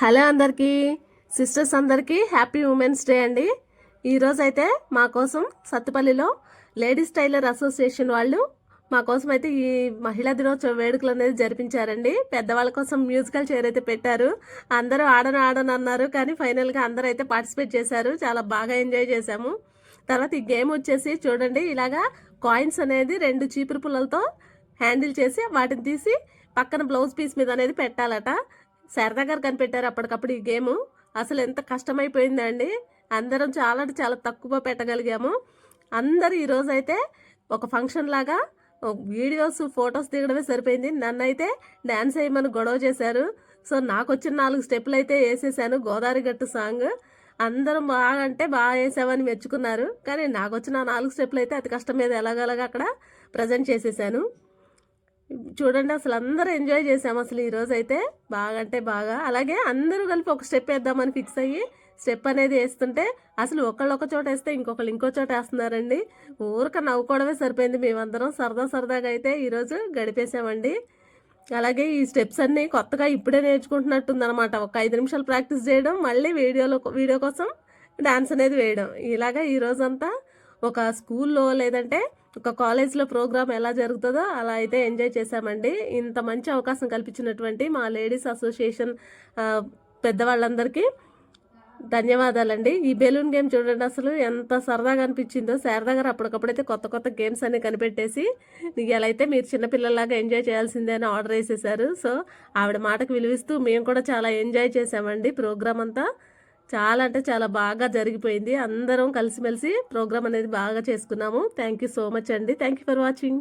Hello అందరికీ, sisters అందరికీ happy women's day అండి. ఈరోజు అయితే మా కోసం సత్తుపల్లిలో లేడీస్ టైలర్ అసోసియేషన్ వాళ్ళు మా కోసం అయితే ఈ మహిళా దినోత్సవ వేడుకలు అనేది జరిపించారండి. పెద్దవాళ్ళ కోసం మ్యూజికల్ చైర్ అయితే పెట్టారు. అందరూ ఆడను అన్నారు, కానీ ఫైనల్గా అందరూ అయితే పార్టిసిపేట్ చేశారు. చాలా బాగా ఎంజాయ్ చేశాము. తర్వాత ఈ గేమ్ వచ్చేసి చూడండి, ఇలాగా కాయిన్స్ అనేది 2 చీపురు పుల్లలతో హ్యాండిల్ చేసి వాటిని తీసి పక్కన బ్లౌజ్ పీస్ మీద అనేది పెట్టాలట. సరదా గారు కనిపెట్టారు అప్పటికప్పుడు ఈ గేము. అసలు ఎంత కష్టమైపోయిందండి. అందరం చాలా అంటే చాలా తక్కువ పెట్టగలిగాము. అందరూ ఈరోజు అయితే ఒక ఫంక్షన్ లాగా వీడియోస్ ఫొటోస్ దిగడమే సరిపోయింది. నన్నైతే డ్యాన్స్ వేయమని గొడవ చేశారు. సో నాకు వచ్చిన 4 స్టెప్పులు అయితే వేసేసాను. గోదావరి గట్టు సాంగ్ అందరం బాగా అంటే బాగా వేసామని మెచ్చుకున్నారు. కానీ నాకు వచ్చిన 4 స్టెప్పులు అయితే అతి కష్టం మీద ఎలాగలాగా అక్కడ ప్రజెంట్ చేసేసాను. చూడండి, అసలు అందరూ ఎంజాయ్ చేసాము అసలు ఈరోజు అయితే బాగా అంటే బాగా. అలాగే అందరూ కలిపి ఒక స్టెప్ వేద్దామని ఫిక్స్ అయ్యి స్టెప్ అనేది వేస్తుంటే అసలు ఒకళ్ళు ఒక చోట వేస్తే ఇంకొకళ్ళు ఇంకో చోట వేస్తున్నారండి. ఊరిక నవ్వుకోవడమే సరిపోయింది. మేమందరం సరదాగా అయితే ఈరోజు గడిపేసామండి. అలాగే ఈ స్టెప్స్ అన్నీ కొత్తగా ఇప్పుడే నేర్చుకుంటున్నట్టుందనమాట. ఒక 5 నిమిషాలు ప్రాక్టీస్ చేయడం, మళ్ళీ వీడియో కోసం డాన్స్ అనేది వేయడం. ఇలాగా ఈరోజంతా ఒక స్కూల్లో లేదంటే ఒక కాలేజ్లో ప్రోగ్రామ్ ఎలా జరుగుతుందో అలా అయితే ఎంజాయ్ చేశామండి. ఇంత మంచి అవకాశం కల్పించినటువంటి మా లేడీస్ అసోసియేషన్ పెద్దవాళ్ళందరికీ ధన్యవాదాలండి. ఈ బెలూన్ గేమ్ చూడండి, అసలు ఎంత సరదాగా అనిపించిందో. శారదా గారు అప్పటికప్పుడైతే కొత్త గేమ్స్ అన్ని కనిపెట్టేసి ఎలా అయితే మీరు చిన్నపిల్లలాగా ఎంజాయ్ చేయాల్సిందే అని ఆర్డర్ వేసేసారు. సో ఆవిడ మాటకు విలువిస్తూ మేము కూడా చాలా ఎంజాయ్ చేసామండి. ప్రోగ్రామ్ అంతా చాలా అంటే చాలా బాగా జరిగిపోయింది. అందరం కలిసిమెలిసి ప్రోగ్రామ్ అనేది బాగా చేసుకున్నాము. థ్యాంక్ యూ సో మచ్ అండి. Thank you for watching.